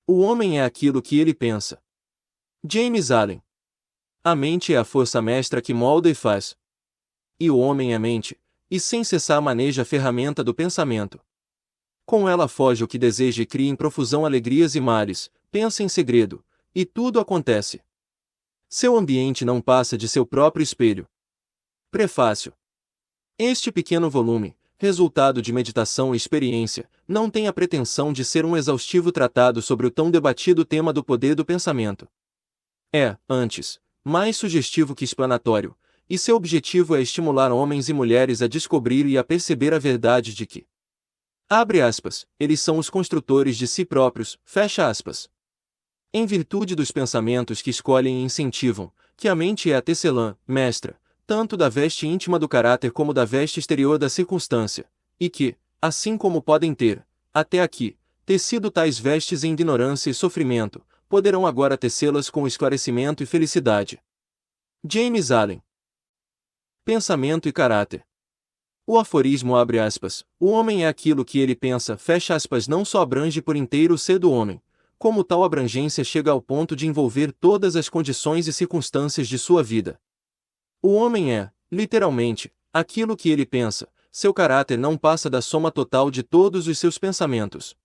O homem é aquilo que ele pensa. James Allen. A mente é a força mestra que molda e faz. E o homem é mente, e sem cessar maneja a ferramenta do pensamento. Com ela foge o que deseja e cria em profusão alegrias e males, pensa em segredo, e tudo acontece. Seu ambiente não passa de seu próprio espelho. Prefácio. Este pequeno volume, resultado de meditação e experiência, não tem a pretensão de ser um exaustivo tratado sobre o tão debatido tema do poder do pensamento. É, antes, mais sugestivo que explanatório, e seu objetivo é estimular homens e mulheres a descobrir e a perceber a verdade de que, abre aspas, eles são os construtores de si próprios, fecha aspas. Em virtude dos pensamentos que escolhem e incentivam, que a mente é a tecelã, mestra, tanto da veste íntima do caráter como da veste exterior da circunstância, e que, assim como podem ter, até aqui, tecido tais vestes em ignorância e sofrimento, poderão agora tecê-las com esclarecimento e felicidade. James Allen. Pensamento e caráter. O aforismo abre aspas, o homem é aquilo que ele pensa, fecha aspas, não só abrange por inteiro o ser do homem, como tal abrangência chega ao ponto de envolver todas as condições e circunstâncias de sua vida. O homem é, literalmente, aquilo que ele pensa, seu caráter não passa da soma total de todos os seus pensamentos.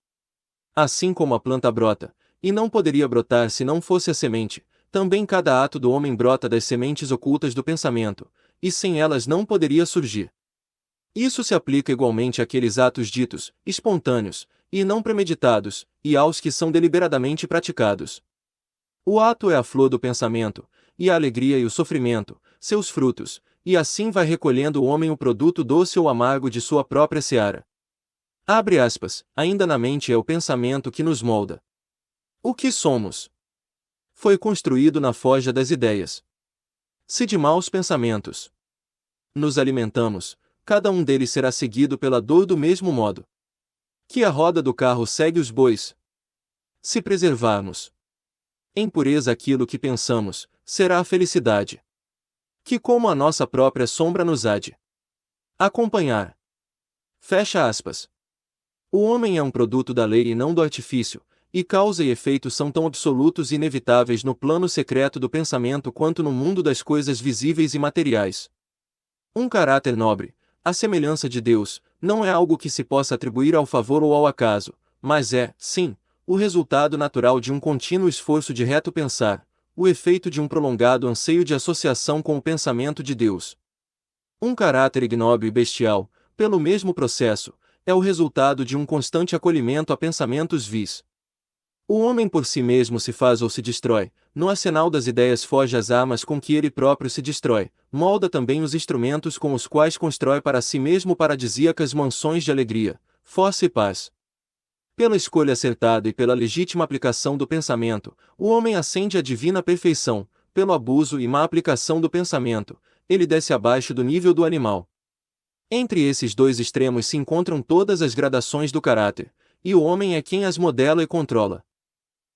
Assim como a planta brota, e não poderia brotar se não fosse a semente, também cada ato do homem brota das sementes ocultas do pensamento, e sem elas não poderia surgir. Isso se aplica igualmente àqueles atos ditos, espontâneos, e não premeditados, e aos que são deliberadamente praticados. O ato é a flor do pensamento, e a alegria e o sofrimento, seus frutos, e assim vai recolhendo o homem o produto doce ou amargo de sua própria seara. Abre aspas, ainda na mente é o pensamento que nos molda. O que somos foi construído na forja das ideias. Se de maus pensamentos nos alimentamos, cada um deles será seguido pela dor do mesmo modo que a roda do carro segue os bois. Se preservarmos em pureza aquilo que pensamos, será a felicidade que como a nossa própria sombra nos há de acompanhar. Fecha aspas. O homem é um produto da lei e não do artifício, e causa e efeito são tão absolutos e inevitáveis no plano secreto do pensamento quanto no mundo das coisas visíveis e materiais. Um caráter nobre, à semelhança de Deus, não é algo que se possa atribuir ao favor ou ao acaso, mas é, sim, o resultado natural de um contínuo esforço de reto pensar, o efeito de um prolongado anseio de associação com o pensamento de Deus. Um caráter ignóbil e bestial, pelo mesmo processo, é o resultado de um constante acolhimento a pensamentos vis. O homem por si mesmo se faz ou se destrói, no arsenal das ideias foge as armas com que ele próprio se destrói, molda também os instrumentos com os quais constrói para si mesmo paradisíacas mansões de alegria, força e paz. Pela escolha acertada e pela legítima aplicação do pensamento, o homem ascende à divina perfeição, pelo abuso e má aplicação do pensamento, ele desce abaixo do nível do animal. Entre esses dois extremos se encontram todas as gradações do caráter, e o homem é quem as modela e controla.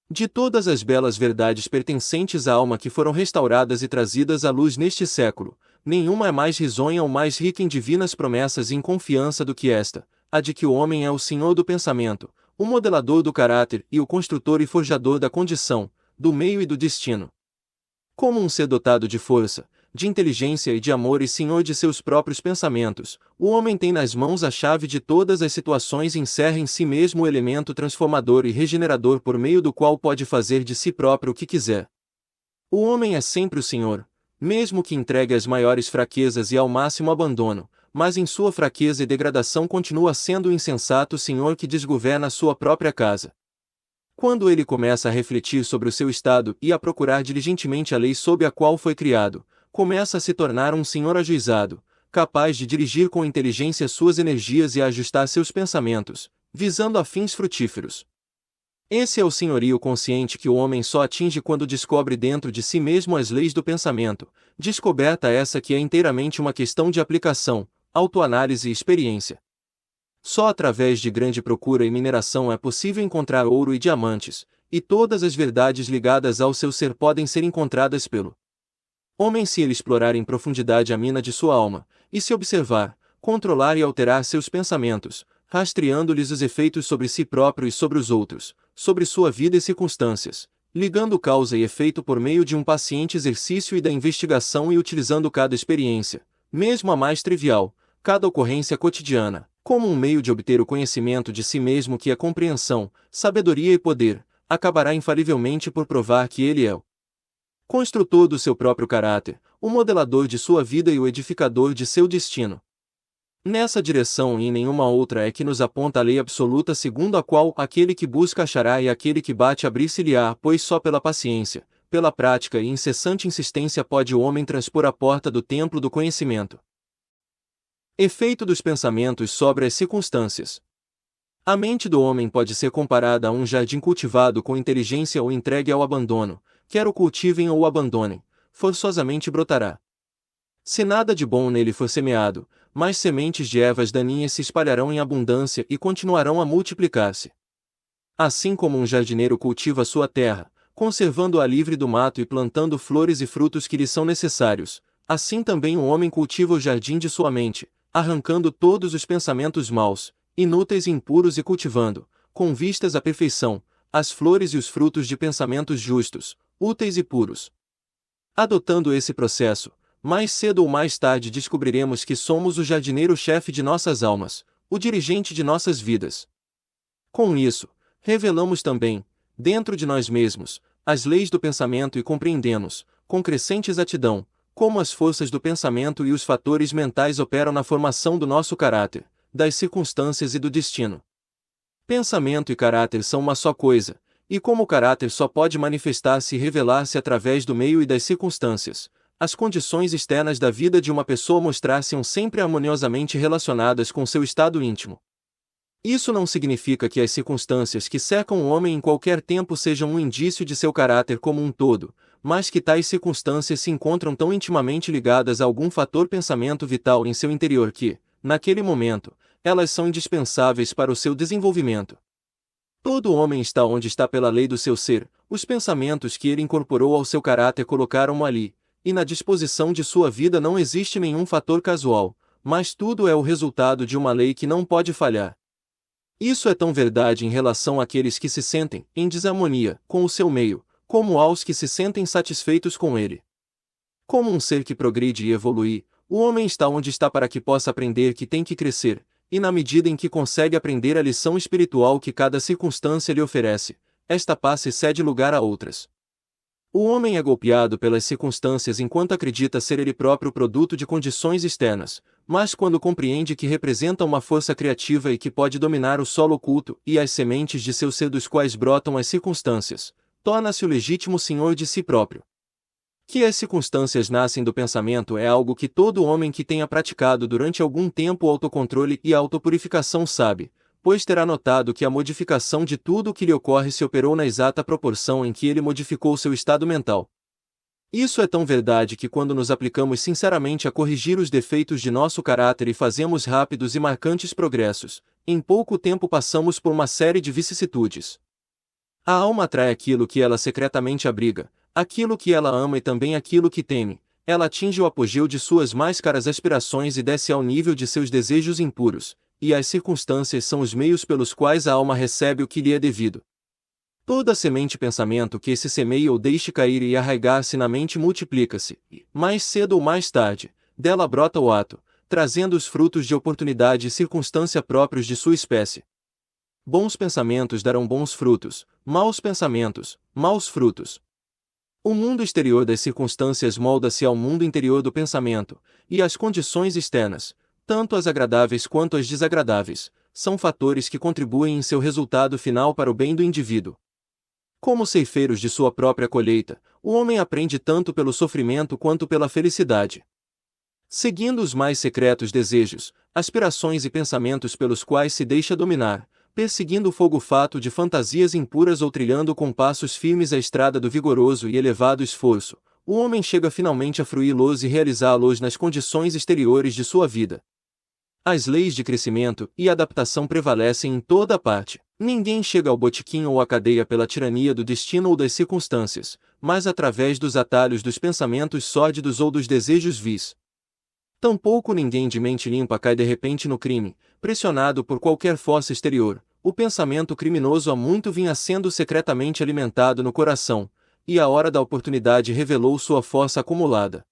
De todas as belas verdades pertencentes à alma que foram restauradas e trazidas à luz neste século, nenhuma é mais risonha ou mais rica em divinas promessas e em confiança do que esta, a de que o homem é o senhor do pensamento, o modelador do caráter e o construtor e forjador da condição, do meio e do destino. Como um ser dotado de força, de inteligência e de amor e senhor de seus próprios pensamentos, o homem tem nas mãos a chave de todas as situações e encerra em si mesmo o elemento transformador e regenerador por meio do qual pode fazer de si próprio o que quiser. O homem é sempre o senhor, mesmo que entregue às maiores fraquezas e ao máximo abandono, mas em sua fraqueza e degradação continua sendo o insensato senhor que desgoverna sua própria casa. Quando ele começa a refletir sobre o seu estado e a procurar diligentemente a lei sob a qual foi criado, começa a se tornar um senhor ajuizado, capaz de dirigir com inteligência suas energias e a ajustar seus pensamentos, visando a fins frutíferos. Esse é o senhorio consciente que o homem só atinge quando descobre dentro de si mesmo as leis do pensamento, descoberta essa que é inteiramente uma questão de aplicação, autoanálise e experiência. Só através de grande procura e mineração é possível encontrar ouro e diamantes, e todas as verdades ligadas ao seu ser podem ser encontradas pelo homem se ele explorar em profundidade a mina de sua alma, e se observar, controlar e alterar seus pensamentos, rastreando-lhes os efeitos sobre si próprio e sobre os outros, sobre sua vida e circunstâncias, ligando causa e efeito por meio de um paciente exercício e da investigação e utilizando cada experiência, mesmo a mais trivial, cada ocorrência cotidiana, como um meio de obter o conhecimento de si mesmo que a compreensão, sabedoria e poder, acabará infalivelmente por provar que ele é o construtor do seu próprio caráter, o modelador de sua vida e o edificador de seu destino. Nessa direção e em nenhuma outra é que nos aponta a lei absoluta segundo a qual aquele que busca achará e aquele que bate abrir-se-lhe-á, pois só pela paciência, pela prática e incessante insistência pode o homem transpor a porta do templo do conhecimento. Efeito dos pensamentos sobre as circunstâncias. A mente do homem pode ser comparada a um jardim cultivado com inteligência ou entregue ao abandono, quer o cultivem ou o abandonem, forçosamente brotará. Se nada de bom nele for semeado, mais sementes de ervas daninhas se espalharão em abundância e continuarão a multiplicar-se. Assim como um jardineiro cultiva sua terra, conservando-a livre do mato e plantando flores e frutos que lhe são necessários, assim também o homem cultiva o jardim de sua mente, arrancando todos os pensamentos maus, inúteis e impuros e cultivando, com vistas à perfeição, as flores e os frutos de pensamentos justos, úteis e puros. Adotando esse processo, mais cedo ou mais tarde descobriremos que somos o jardineiro-chefe de nossas almas, o dirigente de nossas vidas. Com isso, revelamos também, dentro de nós mesmos, as leis do pensamento e compreendemos, com crescente exatidão, como as forças do pensamento e os fatores mentais operam na formação do nosso caráter, das circunstâncias e do destino. Pensamento e caráter são uma só coisa, e como o caráter só pode manifestar-se e revelar-se através do meio e das circunstâncias, as condições externas da vida de uma pessoa mostrar-se-ão sempre harmoniosamente relacionadas com seu estado íntimo. Isso não significa que as circunstâncias que cercam o homem em qualquer tempo sejam um indício de seu caráter como um todo, mas que tais circunstâncias se encontram tão intimamente ligadas a algum fator pensamento vital em seu interior que, naquele momento, elas são indispensáveis para o seu desenvolvimento. Todo homem está onde está pela lei do seu ser, os pensamentos que ele incorporou ao seu caráter colocaram-o ali, e na disposição de sua vida não existe nenhum fator casual, mas tudo é o resultado de uma lei que não pode falhar. Isso é tão verdade em relação àqueles que se sentem em desarmonia com o seu meio, como aos que se sentem satisfeitos com ele. Como um ser que progride e evolui, o homem está onde está para que possa aprender que tem que crescer, e na medida em que consegue aprender a lição espiritual que cada circunstância lhe oferece, esta passa e cede lugar a outras. O homem é golpeado pelas circunstâncias enquanto acredita ser ele próprio produto de condições externas, mas quando compreende que representa uma força criativa e que pode dominar o solo oculto e as sementes de seu ser dos quais brotam as circunstâncias, torna-se o legítimo senhor de si próprio. Que as circunstâncias nascem do pensamento é algo que todo homem que tenha praticado durante algum tempo o autocontrole e a autopurificação sabe, pois terá notado que a modificação de tudo o que lhe ocorre se operou na exata proporção em que ele modificou seu estado mental. Isso é tão verdade que quando nos aplicamos sinceramente a corrigir os defeitos de nosso caráter e fazemos rápidos e marcantes progressos, em pouco tempo passamos por uma série de vicissitudes. A alma atrai aquilo que ela secretamente abriga, aquilo que ela ama e também aquilo que teme. Ela atinge o apogeu de suas mais caras aspirações e desce ao nível de seus desejos impuros, e as circunstâncias são os meios pelos quais a alma recebe o que lhe é devido. Toda semente pensamento que se semeia ou deixe cair e arraigar-se na mente multiplica-se, e, mais cedo ou mais tarde, dela brota o ato, trazendo os frutos de oportunidade e circunstância próprios de sua espécie. Bons pensamentos darão bons frutos, maus pensamentos, maus frutos. O mundo exterior das circunstâncias molda-se ao mundo interior do pensamento, e as condições externas, tanto as agradáveis quanto as desagradáveis, são fatores que contribuem em seu resultado final para o bem do indivíduo. Como ceifeiros de sua própria colheita, o homem aprende tanto pelo sofrimento quanto pela felicidade. Seguindo os mais secretos desejos, aspirações e pensamentos pelos quais se deixa dominar, perseguindo o fogo fato de fantasias impuras ou trilhando com passos firmes a estrada do vigoroso e elevado esforço, o homem chega finalmente a fruí-los e realizá-los nas condições exteriores de sua vida. As leis de crescimento e adaptação prevalecem em toda a parte. Ninguém chega ao botequim ou à cadeia pela tirania do destino ou das circunstâncias, mas através dos atalhos dos pensamentos sórdidos ou dos desejos vis. Tampouco ninguém de mente limpa cai de repente no crime, pressionado por qualquer força exterior. o pensamento criminoso há muito vinha sendo secretamente alimentado no coração, e a hora da oportunidade revelou sua força acumulada.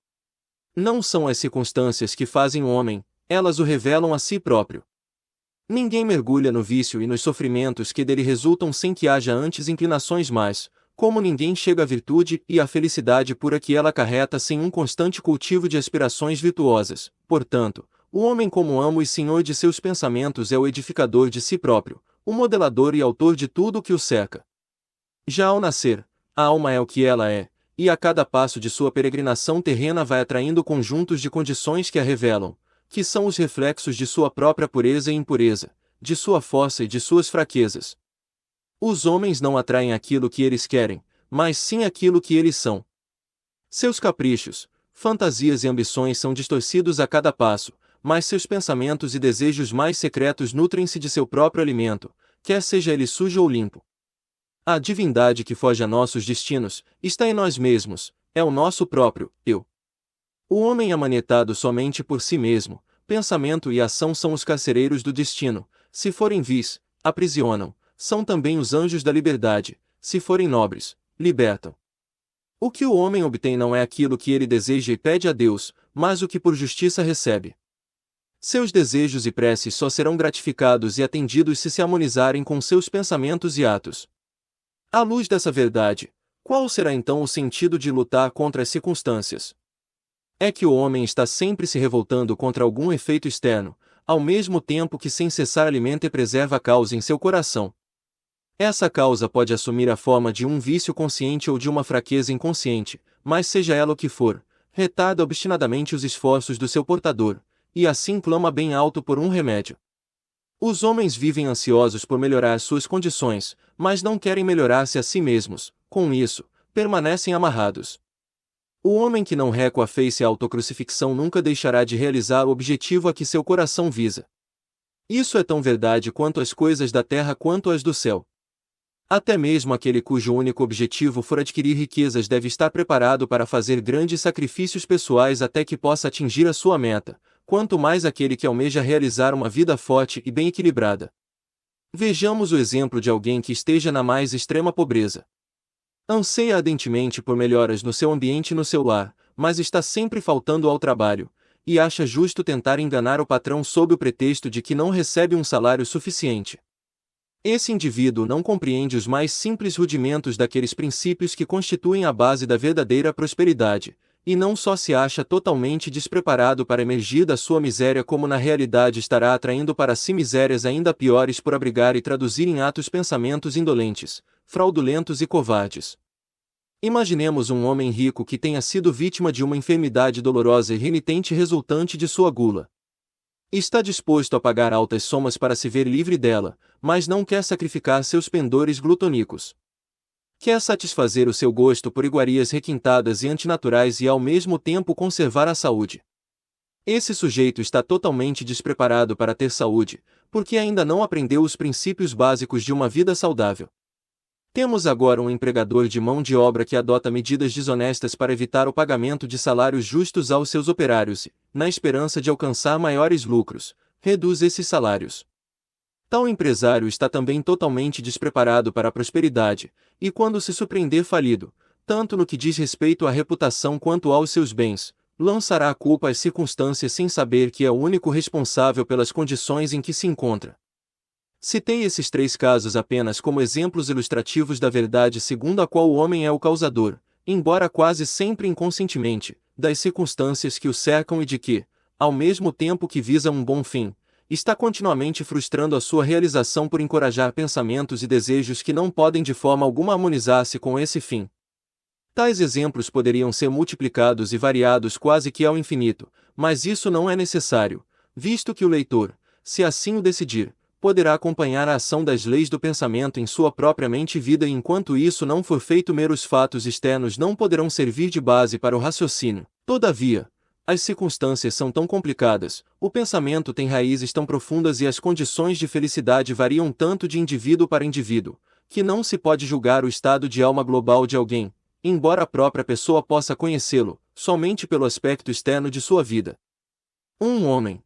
Não são as circunstâncias que fazem o homem, elas o revelam a si próprio. Ninguém mergulha no vício e nos sofrimentos que dele resultam sem que haja antes inclinações mais, como ninguém chega à virtude e à felicidade pura que ela acarreta sem um constante cultivo de aspirações virtuosas. Portanto, o homem como amo e senhor de seus pensamentos é o edificador de si próprio, o modelador e autor de tudo o que o cerca. Já ao nascer, a alma é o que ela é, e a cada passo de sua peregrinação terrena vai atraindo conjuntos de condições que a revelam, que são os reflexos de sua própria pureza e impureza, de sua força e de suas fraquezas. Os homens não atraem aquilo que eles querem, mas sim aquilo que eles são. Seus caprichos, fantasias e ambições são distorcidos a cada passo, mas seus pensamentos e desejos mais secretos nutrem-se de seu próprio alimento, quer seja ele sujo ou limpo. A divindade que foge a nossos destinos está em nós mesmos, é o nosso próprio eu. O homem é manietado somente por si mesmo, pensamento e ação são os carcereiros do destino, se forem vis, aprisionam, são também os anjos da liberdade, se forem nobres, libertam. O que o homem obtém não é aquilo que ele deseja e pede a Deus, mas o que por justiça recebe. Seus desejos e preces só serão gratificados e atendidos se harmonizarem com seus pensamentos e atos. À luz dessa verdade, qual será então o sentido de lutar contra as circunstâncias? É que o homem está sempre se revoltando contra algum efeito externo, ao mesmo tempo que sem cessar alimenta e preserva a causa em seu coração. Essa causa pode assumir a forma de um vício consciente ou de uma fraqueza inconsciente, mas seja ela o que for, retarda obstinadamente os esforços do seu portador, e assim clama bem alto por um remédio. Os homens vivem ansiosos por melhorar suas condições, mas não querem melhorar-se a si mesmos, com isso, permanecem amarrados. O homem que não recua a face à autocrucifixão nunca deixará de realizar o objetivo a que seu coração visa. Isso é tão verdade quanto as coisas da terra quanto as do céu. Até mesmo aquele cujo único objetivo for adquirir riquezas deve estar preparado para fazer grandes sacrifícios pessoais até que possa atingir a sua meta, quanto mais aquele que almeja realizar uma vida forte e bem equilibrada. Vejamos o exemplo de alguém que esteja na mais extrema pobreza. Anseia ardentemente por melhoras no seu ambiente e no seu lar, mas está sempre faltando ao trabalho, e acha justo tentar enganar o patrão sob o pretexto de que não recebe um salário suficiente. Esse indivíduo não compreende os mais simples rudimentos daqueles princípios que constituem a base da verdadeira prosperidade, e não só se acha totalmente despreparado para emergir da sua miséria como na realidade estará atraindo para si misérias ainda piores por abrigar e traduzir em atos pensamentos indolentes, fraudulentos e covardes. Imaginemos um homem rico que tenha sido vítima de uma enfermidade dolorosa e renitente resultante de sua gula. Está disposto a pagar altas somas para se ver livre dela, mas não quer sacrificar seus pendores glutônicos. Quer satisfazer o seu gosto por iguarias requintadas e antinaturais e ao mesmo tempo conservar a saúde. Esse sujeito está totalmente despreparado para ter saúde, porque ainda não aprendeu os princípios básicos de uma vida saudável. Temos agora um empregador de mão de obra que adota medidas desonestas para evitar o pagamento de salários justos aos seus operários e, na esperança de alcançar maiores lucros, reduz esses salários. Tal empresário está também totalmente despreparado para a prosperidade, e quando se surpreender falido, tanto no que diz respeito à reputação quanto aos seus bens, lançará a culpa às circunstâncias sem saber que é o único responsável pelas condições em que se encontra. Citei esses três casos apenas como exemplos ilustrativos da verdade segundo a qual o homem é o causador, embora quase sempre inconscientemente, das circunstâncias que o cercam e de que, ao mesmo tempo que visa um bom fim, está continuamente frustrando a sua realização por encorajar pensamentos e desejos que não podem de forma alguma harmonizar-se com esse fim. Tais exemplos poderiam ser multiplicados e variados quase que ao infinito, mas isso não é necessário, visto que o leitor, se assim o decidir, poderá acompanhar a ação das leis do pensamento em sua própria mente e vida e enquanto isso não for feito meros fatos externos não poderão servir de base para o raciocínio. Todavia, as circunstâncias são tão complicadas, o pensamento tem raízes tão profundas e as condições de felicidade variam tanto de indivíduo para indivíduo, que não se pode julgar o estado de alma global de alguém, embora a própria pessoa possa conhecê-lo, somente pelo aspecto externo de sua vida. Um homem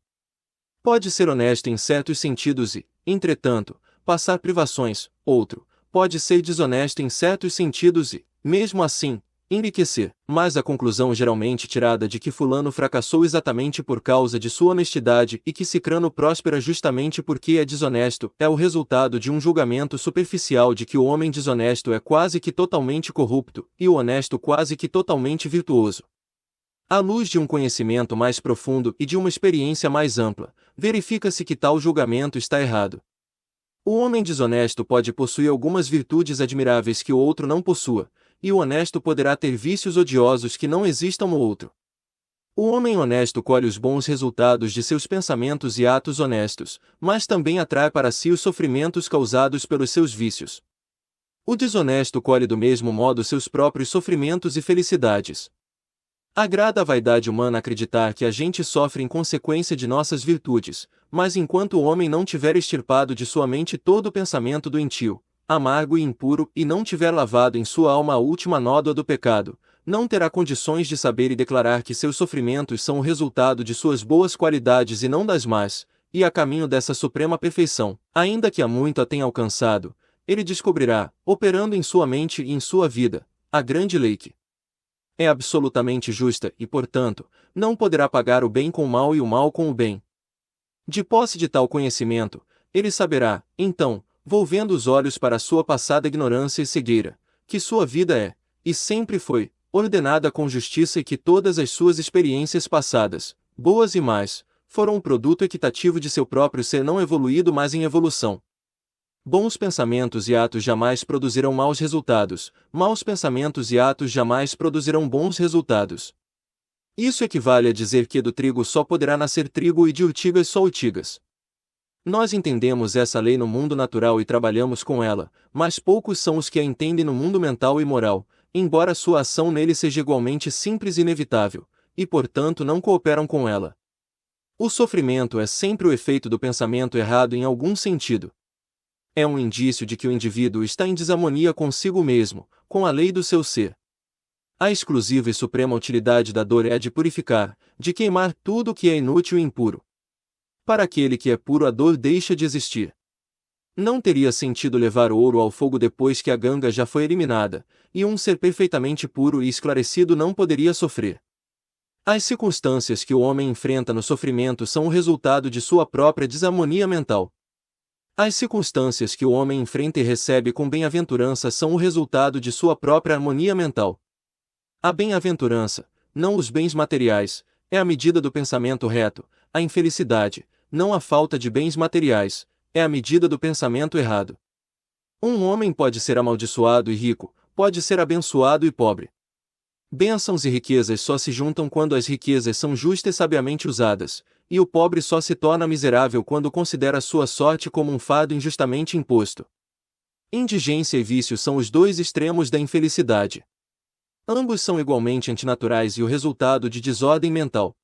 pode ser honesto em certos sentidos e, entretanto, passar privações; outro, pode ser desonesto em certos sentidos e, mesmo assim, enriquecer. Mas a conclusão geralmente tirada de que fulano fracassou exatamente por causa de sua honestidade e que cicrano próspera justamente porque é desonesto é o resultado de um julgamento superficial de que o homem desonesto é quase que totalmente corrupto e o honesto quase que totalmente virtuoso. À luz de um conhecimento mais profundo e de uma experiência mais ampla, verifica-se que tal julgamento está errado. O homem desonesto pode possuir algumas virtudes admiráveis que o outro não possua, e o honesto poderá ter vícios odiosos que não existam no outro. O homem honesto colhe os bons resultados de seus pensamentos e atos honestos, mas também atrai para si os sofrimentos causados pelos seus vícios. O desonesto colhe do mesmo modo seus próprios sofrimentos e felicidades. Agrada a vaidade humana acreditar que a gente sofre em consequência de nossas virtudes, mas enquanto o homem não tiver extirpado de sua mente todo o pensamento doentio, amargo e impuro e não tiver lavado em sua alma a última nódoa do pecado, não terá condições de saber e declarar que seus sofrimentos são o resultado de suas boas qualidades e não das más, e a caminho dessa suprema perfeição, ainda que há muito a tenha alcançado, ele descobrirá, operando em sua mente e em sua vida, a grande lei que é absolutamente justa e, portanto, não poderá pagar o bem com o mal e o mal com o bem. De posse de tal conhecimento, ele saberá, então, volvendo os olhos para a sua passada ignorância e cegueira, que sua vida é, e sempre foi, ordenada com justiça e que todas as suas experiências passadas, boas e más, foram um produto equitativo de seu próprio ser não evoluído mas em evolução. Bons pensamentos e atos jamais produzirão maus resultados, maus pensamentos e atos jamais produzirão bons resultados. Isso equivale a dizer que do trigo só poderá nascer trigo e de urtigas só urtigas. Nós entendemos essa lei no mundo natural e trabalhamos com ela, mas poucos são os que a entendem no mundo mental e moral, embora sua ação nele seja igualmente simples e inevitável, e portanto não cooperam com ela. O sofrimento é sempre o efeito do pensamento errado em algum sentido. É um indício de que o indivíduo está em desarmonia consigo mesmo, com a lei do seu ser. A exclusiva e suprema utilidade da dor é a de purificar, de queimar tudo o que é inútil e impuro. Para aquele que é puro a dor deixa de existir. Não teria sentido levar o ouro ao fogo depois que a ganga já foi eliminada, e um ser perfeitamente puro e esclarecido não poderia sofrer. As circunstâncias que o homem enfrenta no sofrimento são o resultado de sua própria desarmonia mental. As circunstâncias que o homem enfrenta e recebe com bem-aventurança são o resultado de sua própria harmonia mental. A bem-aventurança, não os bens materiais, é a medida do pensamento reto; a infelicidade, não a falta de bens materiais, é a medida do pensamento errado. Um homem pode ser amaldiçoado e rico, pode ser abençoado e pobre. Bênçãos e riquezas só se juntam quando as riquezas são justas e sabiamente usadas, e o pobre só se torna miserável quando considera sua sorte como um fardo injustamente imposto. Indigência e vício são os dois extremos da infelicidade. Ambos são igualmente antinaturais e o resultado de desordem mental.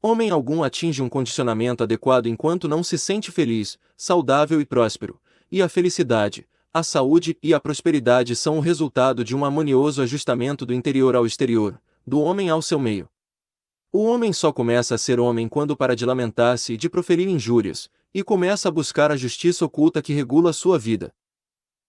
Homem algum atinge um condicionamento adequado enquanto não se sente feliz, saudável e próspero, e a felicidade, a saúde e a prosperidade são o resultado de um harmonioso ajustamento do interior ao exterior, do homem ao seu meio. O homem só começa a ser homem quando para de lamentar-se e de proferir injúrias, e começa a buscar a justiça oculta que regula sua vida.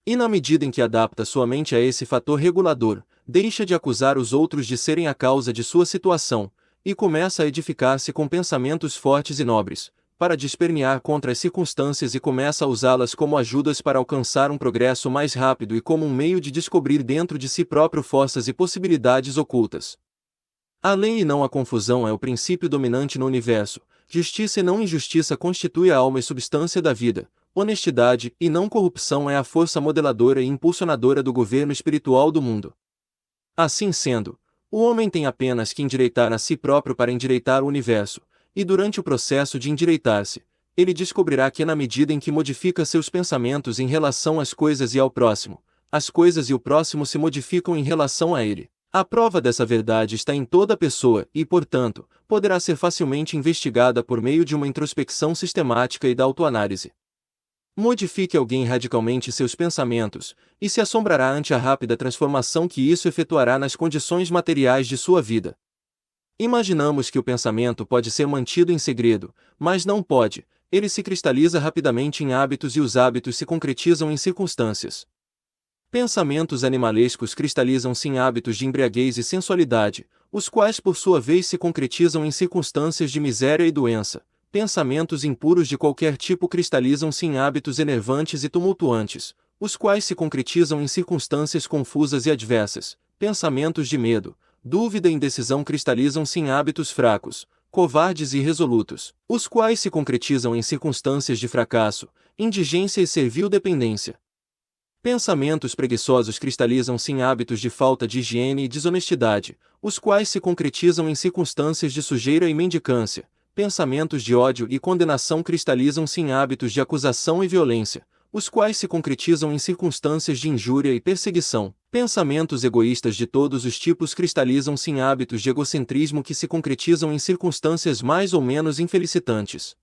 E na medida em que adapta sua mente a esse fator regulador, deixa de acusar os outros de serem a causa de sua situação, e começa a edificar-se com pensamentos fortes e nobres, para despernear contra as circunstâncias e começa a usá-las como ajudas para alcançar um progresso mais rápido e como um meio de descobrir dentro de si próprio forças e possibilidades ocultas. A lei e não a confusão é o princípio dominante no universo, justiça e não injustiça constitui a alma e substância da vida, honestidade e não corrupção é a força modeladora e impulsionadora do governo espiritual do mundo. Assim sendo, o homem tem apenas que endireitar a si próprio para endireitar o universo, e durante o processo de endireitar-se, ele descobrirá que na medida em que modifica seus pensamentos em relação às coisas e ao próximo, as coisas e o próximo se modificam em relação a ele. A prova dessa verdade está em toda pessoa e, portanto, poderá ser facilmente investigada por meio de uma introspecção sistemática e da autoanálise. Modifique alguém radicalmente seus pensamentos, e se assombrará ante a rápida transformação que isso efetuará nas condições materiais de sua vida. Imaginamos que o pensamento pode ser mantido em segredo, mas não pode, ele se cristaliza rapidamente em hábitos e os hábitos se concretizam em circunstâncias. Pensamentos animalescos cristalizam-se em hábitos de embriaguez e sensualidade, os quais por sua vez se concretizam em circunstâncias de miséria e doença. Pensamentos impuros de qualquer tipo cristalizam-se em hábitos enervantes e tumultuantes, os quais se concretizam em circunstâncias confusas e adversas. Pensamentos de medo, dúvida e indecisão cristalizam-se em hábitos fracos, covardes e irresolutos, os quais se concretizam em circunstâncias de fracasso, indigência e servil dependência. Pensamentos preguiçosos cristalizam-se em hábitos de falta de higiene e desonestidade, os quais se concretizam em circunstâncias de sujeira e mendicância. Pensamentos de ódio e condenação cristalizam-se em hábitos de acusação e violência, os quais se concretizam em circunstâncias de injúria e perseguição. Pensamentos egoístas de todos os tipos cristalizam-se em hábitos de egocentrismo que se concretizam em circunstâncias mais ou menos infelicitantes.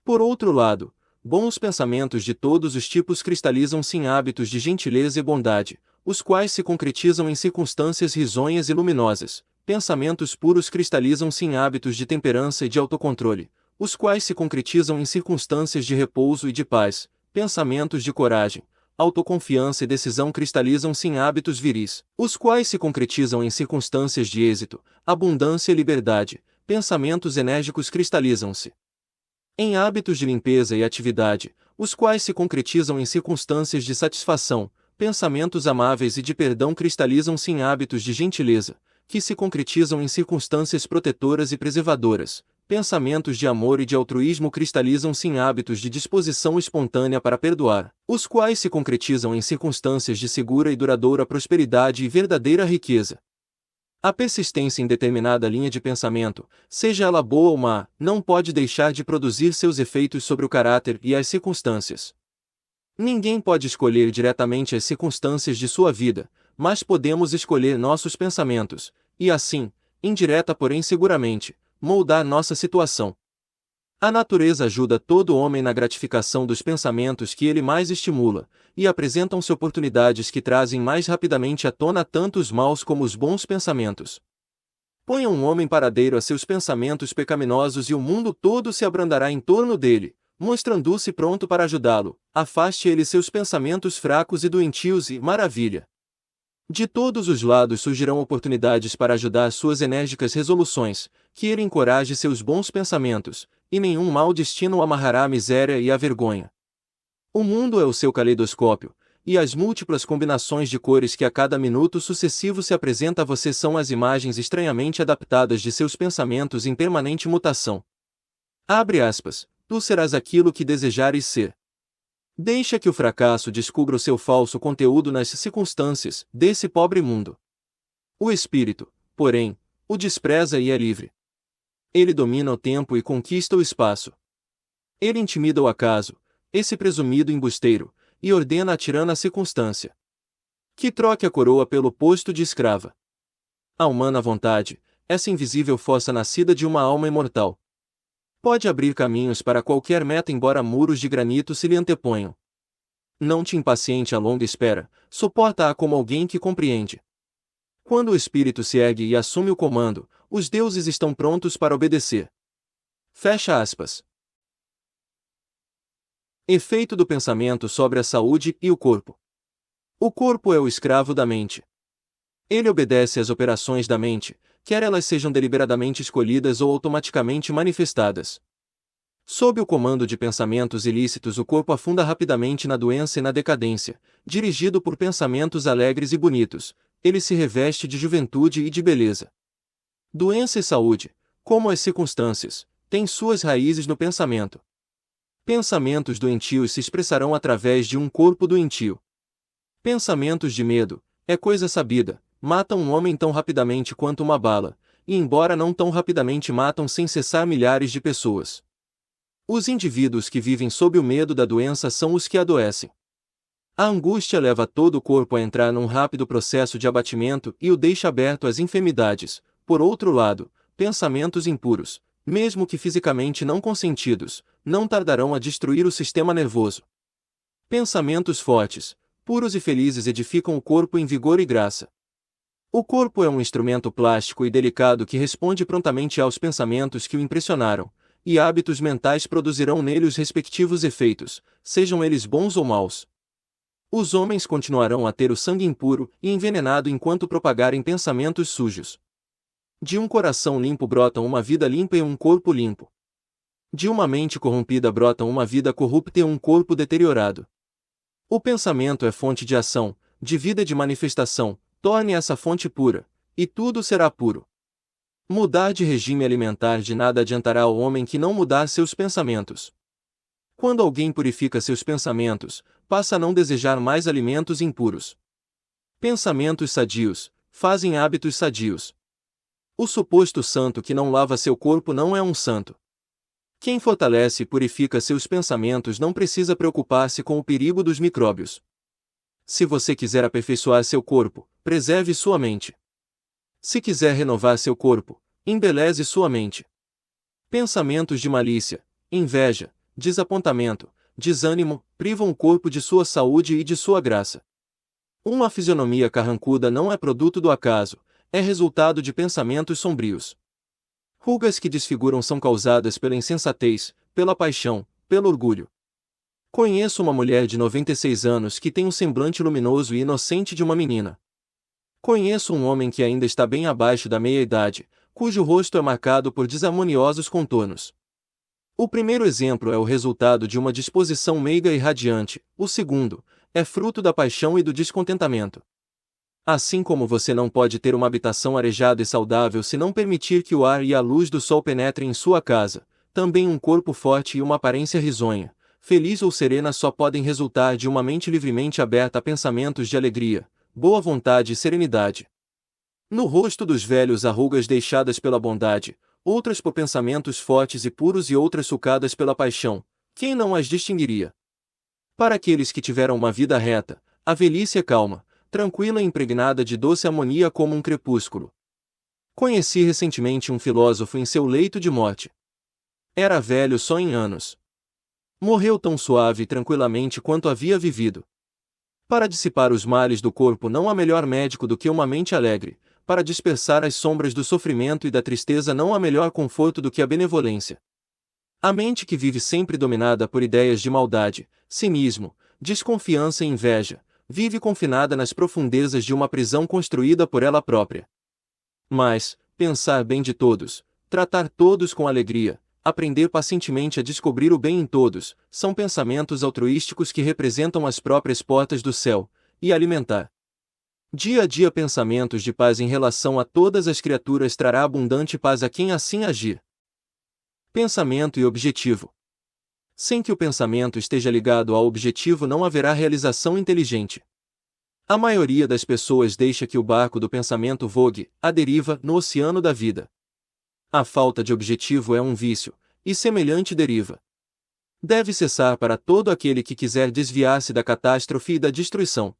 Por outro lado, bons pensamentos de todos os tipos cristalizam-se em hábitos de gentileza e bondade, os quais se concretizam em circunstâncias risonhas e luminosas. Pensamentos puros cristalizam-se em hábitos de temperança e de autocontrole, os quais se concretizam em circunstâncias de repouso e de paz. Pensamentos de coragem, autoconfiança e decisão cristalizam-se em hábitos viris, os quais se concretizam em circunstâncias de êxito, abundância e liberdade. Pensamentos enérgicos cristalizam-se em hábitos de limpeza e atividade, os quais se concretizam em circunstâncias de satisfação. Pensamentos amáveis e de perdão cristalizam-se em hábitos de gentileza, que se concretizam em circunstâncias protetoras e preservadoras. Pensamentos de amor e de altruísmo cristalizam-se em hábitos de disposição espontânea para perdoar, os quais se concretizam em circunstâncias de segura e duradoura prosperidade e verdadeira riqueza. A persistência em determinada linha de pensamento, seja ela boa ou má, não pode deixar de produzir seus efeitos sobre o caráter e as circunstâncias. Ninguém pode escolher diretamente as circunstâncias de sua vida, mas podemos escolher nossos pensamentos, e assim, indireta porém seguramente, moldar nossa situação. A natureza ajuda todo homem na gratificação dos pensamentos que ele mais estimula, e apresentam-se oportunidades que trazem mais rapidamente à tona tanto os maus como os bons pensamentos. Ponha um homem paradeiro a seus pensamentos pecaminosos e o mundo todo se abrandará em torno dele, mostrando-se pronto para ajudá-lo. Afaste ele seus pensamentos fracos e doentios e, maravilha! De todos os lados surgirão oportunidades para ajudar suas enérgicas resoluções, que ele encoraje seus bons pensamentos, e nenhum mau destino o amarrará à miséria e à vergonha. O mundo é o seu caleidoscópio, e as múltiplas combinações de cores que a cada minuto sucessivo se apresenta a você são as imagens estranhamente adaptadas de seus pensamentos em permanente mutação. Abre aspas, tu serás aquilo que desejares ser. Deixa que o fracasso descubra o seu falso conteúdo nas circunstâncias desse pobre mundo. O espírito, porém, o despreza e é livre. Ele domina o tempo e conquista o espaço. Ele intimida o acaso, esse presumido embusteiro, e ordena a tirana circunstância que troque a coroa pelo posto de escrava. A humana vontade, essa invisível força nascida de uma alma imortal, pode abrir caminhos para qualquer meta embora muros de granito se lhe anteponham. Não te impaciente a longa espera, suporta-a como alguém que compreende. Quando o espírito se ergue e assume o comando, os deuses estão prontos para obedecer. Fecha aspas. Efeito do pensamento sobre a saúde e o corpo. O corpo é o escravo da mente. Ele obedece às operações da mente, quer elas sejam deliberadamente escolhidas ou automaticamente manifestadas. Sob o comando de pensamentos ilícitos, o corpo afunda rapidamente na doença e na decadência. Dirigido por pensamentos alegres e bonitos, ele se reveste de juventude e de beleza. Doença e saúde, como as circunstâncias, têm suas raízes no pensamento. Pensamentos doentios se expressarão através de um corpo doentio. Pensamentos de medo, é coisa sabida, matam um homem tão rapidamente quanto uma bala, e embora não tão rapidamente matam sem cessar milhares de pessoas. Os indivíduos que vivem sob o medo da doença são os que adoecem. A angústia leva todo o corpo a entrar num rápido processo de abatimento e o deixa aberto às enfermidades. Por outro lado, pensamentos impuros, mesmo que fisicamente não consentidos, não tardarão a destruir o sistema nervoso. Pensamentos fortes, puros e felizes edificam o corpo em vigor e graça. O corpo é um instrumento plástico e delicado que responde prontamente aos pensamentos que o impressionaram, e hábitos mentais produzirão nele os respectivos efeitos, sejam eles bons ou maus. Os homens continuarão a ter o sangue impuro e envenenado enquanto propagarem pensamentos sujos. De um coração limpo brotam uma vida limpa e um corpo limpo. De uma mente corrompida brotam uma vida corrupta e um corpo deteriorado. O pensamento é fonte de ação, de vida e de manifestação, torne essa fonte pura, e tudo será puro. Mudar de regime alimentar de nada adiantará ao homem que não mudar seus pensamentos. Quando alguém purifica seus pensamentos, passa a não desejar mais alimentos impuros. Pensamentos sadios fazem hábitos sadios. O suposto santo que não lava seu corpo não é um santo. Quem fortalece e purifica seus pensamentos não precisa preocupar-se com o perigo dos micróbios. Se você quiser aperfeiçoar seu corpo, preserve sua mente. Se quiser renovar seu corpo, embeleze sua mente. Pensamentos de malícia, inveja, desapontamento, desânimo, privam o corpo de sua saúde e de sua graça. Uma fisionomia carrancuda não é produto do acaso, é resultado de pensamentos sombrios. Rugas que desfiguram são causadas pela insensatez, pela paixão, pelo orgulho. Conheço uma mulher de 96 anos que tem um semblante luminoso e inocente de uma menina. Conheço um homem que ainda está bem abaixo da meia-idade, cujo rosto é marcado por desarmoniosos contornos. O primeiro exemplo é o resultado de uma disposição meiga e radiante, o segundo, é fruto da paixão e do descontentamento. Assim como você não pode ter uma habitação arejada e saudável se não permitir que o ar e a luz do sol penetrem em sua casa, também um corpo forte e uma aparência risonha, feliz ou serena só podem resultar de uma mente livremente aberta a pensamentos de alegria, boa vontade e serenidade. No rosto dos velhos há rugas deixadas pela bondade, outras por pensamentos fortes e puros e outras sucadas pela paixão, quem não as distinguiria? Para aqueles que tiveram uma vida reta, a velhice é calma, tranquila e impregnada de doce harmonia como um crepúsculo. Conheci recentemente um filósofo em seu leito de morte. Era velho só em anos. Morreu tão suave e tranquilamente quanto havia vivido. Para dissipar os males do corpo não há melhor médico do que uma mente alegre, para dispersar as sombras do sofrimento e da tristeza não há melhor conforto do que a benevolência. A mente que vive sempre dominada por ideias de maldade, cinismo, desconfiança e inveja, vive confinada nas profundezas de uma prisão construída por ela própria. Mas, pensar bem de todos, tratar todos com alegria, aprender pacientemente a descobrir o bem em todos, são pensamentos altruísticos que representam as próprias portas do céu, e alimentar dia a dia pensamentos de paz em relação a todas as criaturas trará abundante paz a quem assim agir. Pensamento e objetivo. Sem que o pensamento esteja ligado ao objetivo não haverá realização inteligente. A maioria das pessoas deixa que o barco do pensamento vogue, à deriva, no oceano da vida. A falta de objetivo é um vício, e semelhante deriva deve cessar para todo aquele que quiser desviar-se da catástrofe e da destruição.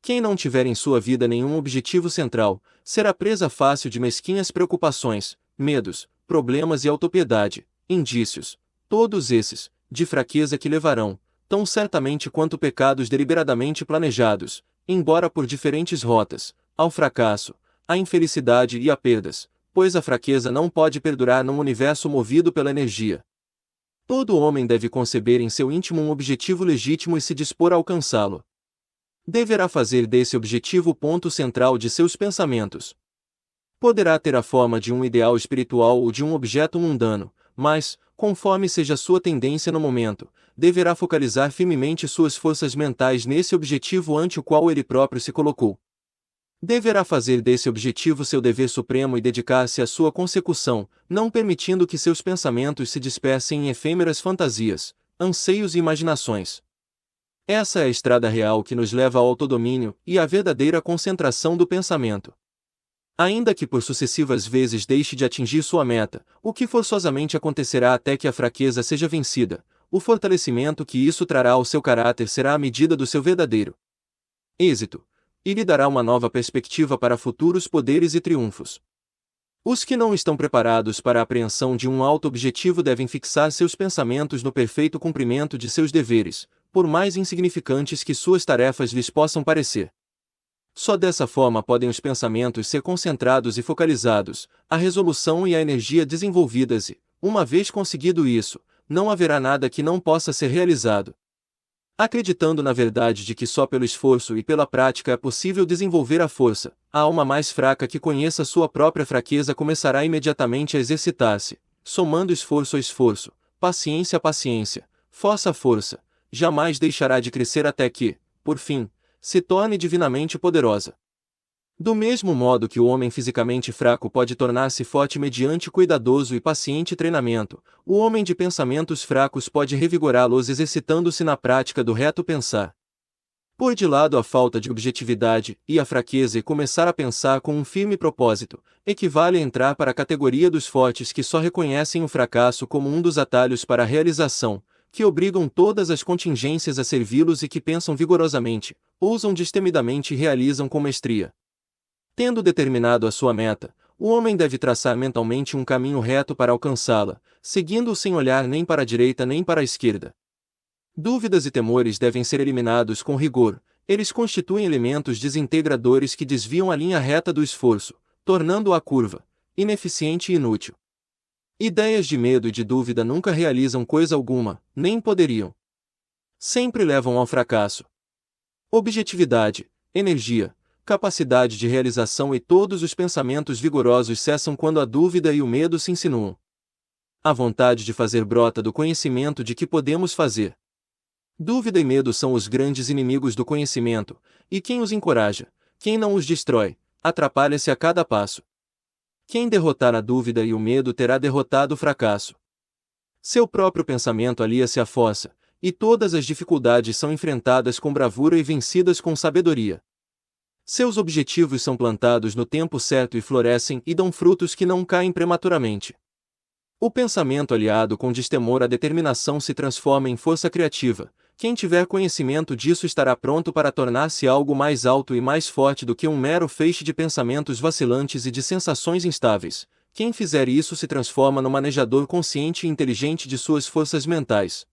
Quem não tiver em sua vida nenhum objetivo central, será presa fácil de mesquinhas preocupações, medos, problemas e autopiedade, indícios, todos esses, de fraqueza que levarão, tão certamente quanto pecados deliberadamente planejados, embora por diferentes rotas, ao fracasso, à infelicidade e a perdas, pois a fraqueza não pode perdurar num universo movido pela energia. Todo homem deve conceber em seu íntimo um objetivo legítimo e se dispor a alcançá-lo. Deverá fazer desse objetivo o ponto central de seus pensamentos. Poderá ter a forma de um ideal espiritual ou de um objeto mundano, mas, conforme seja sua tendência no momento, deverá focalizar firmemente suas forças mentais nesse objetivo ante o qual ele próprio se colocou. Deverá fazer desse objetivo seu dever supremo e dedicar-se à sua consecução, não permitindo que seus pensamentos se dispersem em efêmeras fantasias, anseios e imaginações. Essa é a estrada real que nos leva ao autodomínio e à verdadeira concentração do pensamento. Ainda que por sucessivas vezes deixe de atingir sua meta, o que forçosamente acontecerá até que a fraqueza seja vencida, o fortalecimento que isso trará ao seu caráter será a medida do seu verdadeiro êxito, e lhe dará uma nova perspectiva para futuros poderes e triunfos. Os que não estão preparados para a apreensão de um alto objetivo devem fixar seus pensamentos no perfeito cumprimento de seus deveres, por mais insignificantes que suas tarefas lhes possam parecer. Só dessa forma podem os pensamentos ser concentrados e focalizados, a resolução e a energia desenvolvidas e, uma vez conseguido isso, não haverá nada que não possa ser realizado. Acreditando na verdade de que só pelo esforço e pela prática é possível desenvolver a força, a alma mais fraca que conheça sua própria fraqueza começará imediatamente a exercitar-se, somando esforço a esforço, paciência a paciência, força a força, jamais deixará de crescer até que, por fim, se torne divinamente poderosa. Do mesmo modo que o homem fisicamente fraco pode tornar-se forte mediante cuidadoso e paciente treinamento, o homem de pensamentos fracos pode revigorá-los exercitando-se na prática do reto pensar. Pôr de lado a falta de objetividade e a fraqueza e começar a pensar com um firme propósito, equivale a entrar para a categoria dos fortes que só reconhecem o fracasso como um dos atalhos para a realização, que obrigam todas as contingências a servi-los e que pensam vigorosamente, ousam destemidamente e realizam com mestria. Tendo determinado a sua meta, o homem deve traçar mentalmente um caminho reto para alcançá-la, seguindo-o sem olhar nem para a direita nem para a esquerda. Dúvidas e temores devem ser eliminados com rigor, eles constituem elementos desintegradores que desviam a linha reta do esforço, tornando-a curva, ineficiente e inútil. Ideias de medo e de dúvida nunca realizam coisa alguma, nem poderiam. Sempre levam ao fracasso. Objetividade, energia, capacidade de realização e todos os pensamentos vigorosos cessam quando a dúvida e o medo se insinuam. A vontade de fazer brota do conhecimento de que podemos fazer. Dúvida e medo são os grandes inimigos do conhecimento, e quem os encoraja, quem não os destrói, atrapalha-se a cada passo. Quem derrotar a dúvida e o medo terá derrotado o fracasso. Seu próprio pensamento alia-se à força, e todas as dificuldades são enfrentadas com bravura e vencidas com sabedoria. Seus objetivos são plantados no tempo certo e florescem e dão frutos que não caem prematuramente. O pensamento aliado com destemor à determinação se transforma em força criativa. Quem tiver conhecimento disso estará pronto para tornar-se algo mais alto e mais forte do que um mero feixe de pensamentos vacilantes e de sensações instáveis. Quem fizer isso se transforma no manejador consciente e inteligente de suas forças mentais.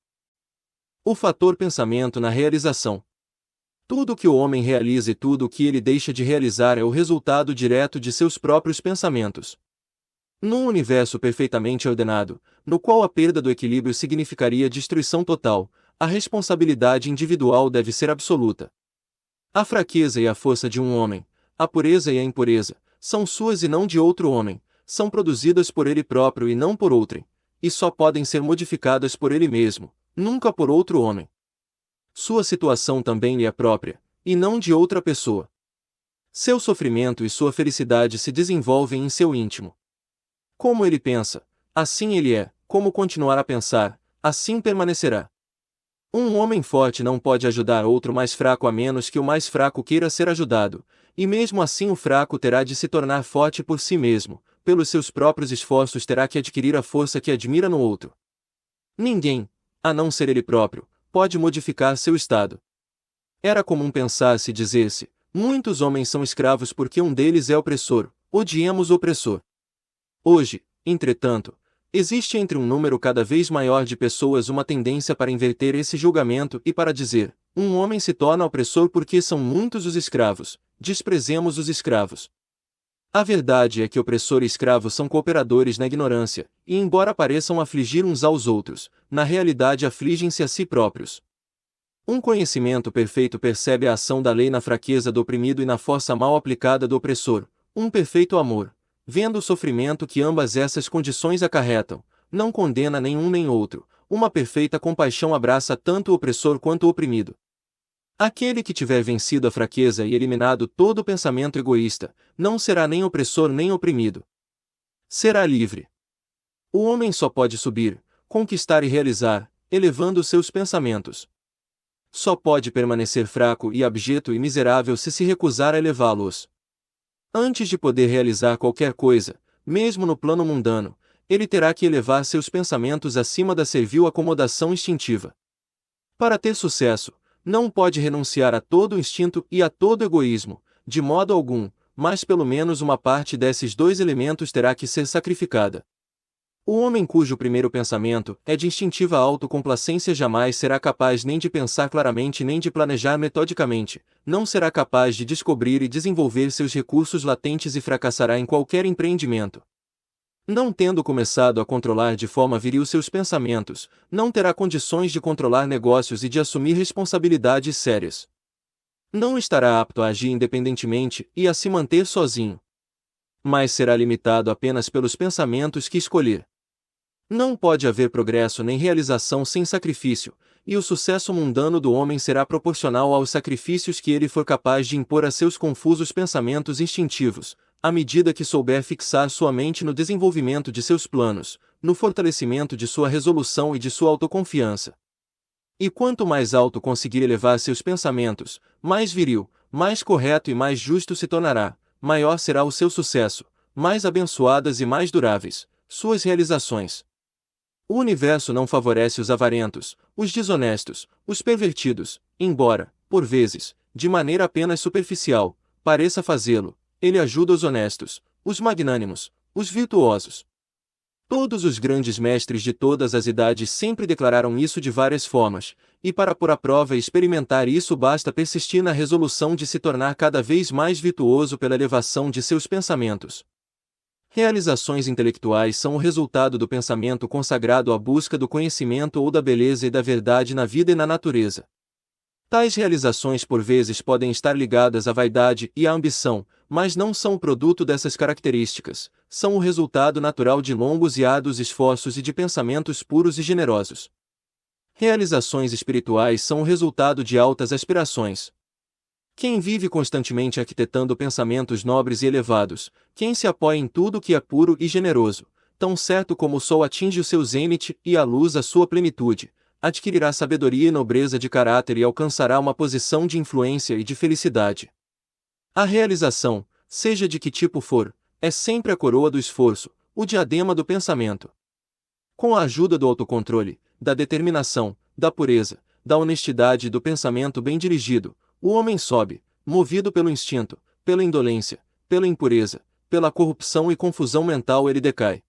O fator pensamento na realização. Tudo o que o homem realiza e tudo o que ele deixa de realizar é o resultado direto de seus próprios pensamentos. Num universo perfeitamente ordenado, no qual a perda do equilíbrio significaria destruição total, a responsabilidade individual deve ser absoluta. A fraqueza e a força de um homem, a pureza e a impureza, são suas e não de outro homem, são produzidas por ele próprio e não por outrem, e só podem ser modificadas por ele mesmo, nunca por outro homem. Sua situação também lhe é própria, e não de outra pessoa. Seu sofrimento e sua felicidade se desenvolvem em seu íntimo. Como ele pensa, assim ele é, como continuar a pensar, assim permanecerá. Um homem forte não pode ajudar outro mais fraco a menos que o mais fraco queira ser ajudado, e mesmo assim o fraco terá de se tornar forte por si mesmo, pelos seus próprios esforços terá que adquirir a força que admira no outro. Ninguém, a não ser ele próprio, pode modificar seu estado. Era comum pensar-se e dizer-se, muitos homens são escravos porque um deles é opressor, odiemos o opressor. Hoje, entretanto, existe entre um número cada vez maior de pessoas uma tendência para inverter esse julgamento e para dizer, um homem se torna opressor porque são muitos os escravos, desprezemos os escravos. A verdade é que opressor e escravo são cooperadores na ignorância, e embora pareçam afligir uns aos outros, na realidade afligem-se a si próprios. Um conhecimento perfeito percebe a ação da lei na fraqueza do oprimido e na força mal aplicada do opressor, um perfeito amor, vendo o sofrimento que ambas essas condições acarretam, não condena nenhum nem outro, uma perfeita compaixão abraça tanto o opressor quanto o oprimido. Aquele que tiver vencido a fraqueza e eliminado todo o pensamento egoísta, não será nem opressor nem oprimido. Será livre. O homem só pode subir, conquistar e realizar, elevando seus pensamentos. Só pode permanecer fraco e abjeto e miserável se recusar a elevá-los. Antes de poder realizar qualquer coisa, mesmo no plano mundano, ele terá que elevar seus pensamentos acima da servil acomodação instintiva. Para ter sucesso, não pode renunciar a todo o instinto e a todo egoísmo, de modo algum, mas pelo menos uma parte desses dois elementos terá que ser sacrificada. O homem cujo primeiro pensamento é de instintiva autocomplacência jamais será capaz nem de pensar claramente nem de planejar metodicamente, não será capaz de descobrir e desenvolver seus recursos latentes e fracassará em qualquer empreendimento. Não tendo começado a controlar de forma viril seus pensamentos, não terá condições de controlar negócios e de assumir responsabilidades sérias. Não estará apto a agir independentemente e a se manter sozinho. Mas será limitado apenas pelos pensamentos que escolher. Não pode haver progresso nem realização sem sacrifício, e o sucesso mundano do homem será proporcional aos sacrifícios que ele for capaz de impor a seus confusos pensamentos instintivos, à medida que souber fixar sua mente no desenvolvimento de seus planos, no fortalecimento de sua resolução e de sua autoconfiança. E quanto mais alto conseguir elevar seus pensamentos, mais viril, mais correto e mais justo se tornará, maior será o seu sucesso, mais abençoadas e mais duráveis suas realizações. O universo não favorece os avarentos, os desonestos, os pervertidos, embora, por vezes, de maneira apenas superficial, pareça fazê-lo. Ele ajuda os honestos, os magnânimos, os virtuosos. Todos os grandes mestres de todas as idades sempre declararam isso de várias formas, e para pôr à prova e experimentar isso basta persistir na resolução de se tornar cada vez mais virtuoso pela elevação de seus pensamentos. Realizações intelectuais são o resultado do pensamento consagrado à busca do conhecimento ou da beleza e da verdade na vida e na natureza. Tais realizações por vezes podem estar ligadas à vaidade e à ambição, mas não são o produto dessas características, são o resultado natural de longos e árduos esforços e de pensamentos puros e generosos. Realizações espirituais são o resultado de altas aspirações. Quem vive constantemente arquitetando pensamentos nobres e elevados, quem se apoia em tudo que é puro e generoso, tão certo como o sol atinge o seu zênite e a luz a sua plenitude, adquirirá sabedoria e nobreza de caráter e alcançará uma posição de influência e de felicidade. A realização, seja de que tipo for, é sempre a coroa do esforço, o diadema do pensamento. Com a ajuda do autocontrole, da determinação, da pureza, da honestidade e do pensamento bem dirigido, o homem sobe, movido pelo instinto, pela indolência, pela impureza, pela corrupção e confusão mental ele decai.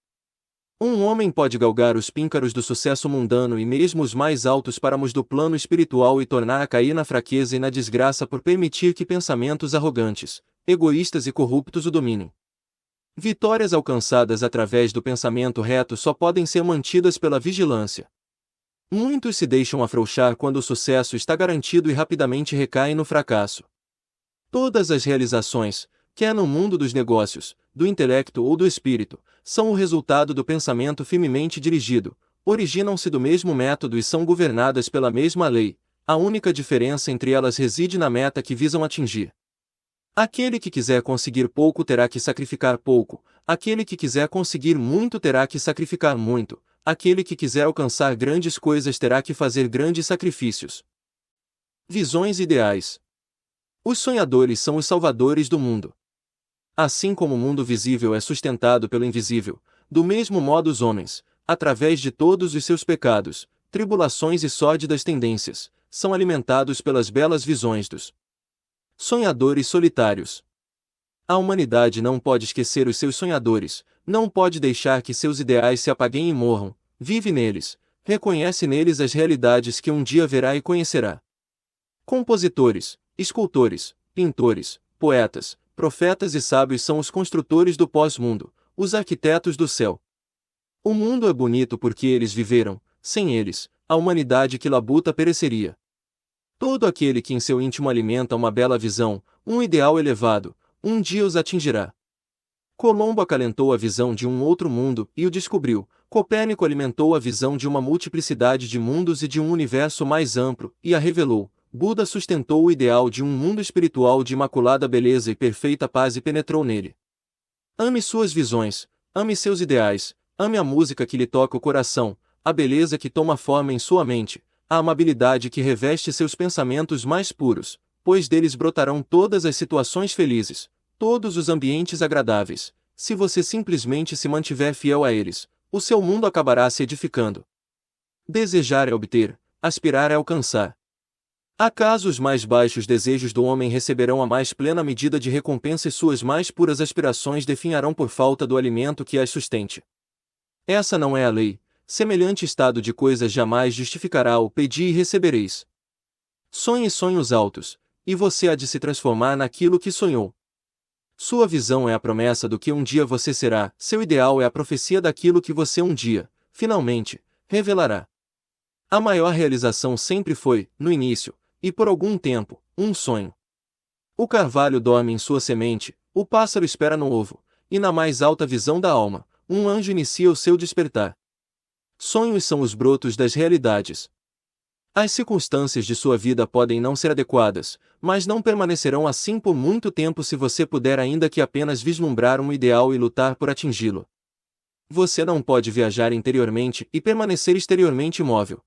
Um homem pode galgar os píncaros do sucesso mundano e mesmo os mais altos páramos do plano espiritual e tornar a cair na fraqueza e na desgraça por permitir que pensamentos arrogantes, egoístas e corruptos o dominem. Vitórias alcançadas através do pensamento reto só podem ser mantidas pela vigilância. Muitos se deixam afrouxar quando o sucesso está garantido e rapidamente recaem no fracasso. Todas as realizações, quer no mundo dos negócios, do intelecto ou do espírito, são o resultado do pensamento firmemente dirigido, originam-se do mesmo método e são governadas pela mesma lei, a única diferença entre elas reside na meta que visam atingir. Aquele que quiser conseguir pouco terá que sacrificar pouco, aquele que quiser conseguir muito terá que sacrificar muito, aquele que quiser alcançar grandes coisas terá que fazer grandes sacrifícios. Visões ideais. Os sonhadores são os salvadores do mundo. Assim como o mundo visível é sustentado pelo invisível, do mesmo modo os homens, através de todos os seus pecados, tribulações e sórdidas tendências, são alimentados pelas belas visões dos sonhadores solitários. A humanidade não pode esquecer os seus sonhadores, não pode deixar que seus ideais se apaguem e morram, vive neles, reconhece neles as realidades que um dia verá e conhecerá. Compositores, escultores, pintores, poetas, profetas e sábios são os construtores do pós-mundo, os arquitetos do céu. O mundo é bonito porque eles viveram, sem eles, a humanidade que labuta pereceria. Todo aquele que em seu íntimo alimenta uma bela visão, um ideal elevado, um dia os atingirá. Colombo acalentou a visão de um outro mundo e o descobriu. Copérnico alimentou a visão de uma multiplicidade de mundos e de um universo mais amplo, e a revelou. Buda sustentou o ideal de um mundo espiritual de imaculada beleza e perfeita paz e penetrou nele. Ame suas visões, ame seus ideais, ame a música que lhe toca o coração, a beleza que toma forma em sua mente, a amabilidade que reveste seus pensamentos mais puros, pois deles brotarão todas as situações felizes, todos os ambientes agradáveis. Se você simplesmente se mantiver fiel a eles, o seu mundo acabará se edificando. Desejar é obter, aspirar é alcançar. Acaso os mais baixos desejos do homem receberão a mais plena medida de recompensa e suas mais puras aspirações definharão por falta do alimento que as sustente? Essa não é a lei, semelhante estado de coisas jamais justificará o pedi e recebereis. Sonhe sonhos altos, e você há de se transformar naquilo que sonhou. Sua visão é a promessa do que um dia você será, seu ideal é a profecia daquilo que você um dia, finalmente, revelará. A maior realização sempre foi, no início, e por algum tempo, um sonho. O carvalho dorme em sua semente, o pássaro espera no ovo, e na mais alta visão da alma, um anjo inicia o seu despertar. Sonhos são os brotos das realidades. As circunstâncias de sua vida podem não ser adequadas, mas não permanecerão assim por muito tempo se você puder ainda que apenas vislumbrar um ideal e lutar por atingi-lo. Você não pode viajar interiormente e permanecer exteriormente imóvel.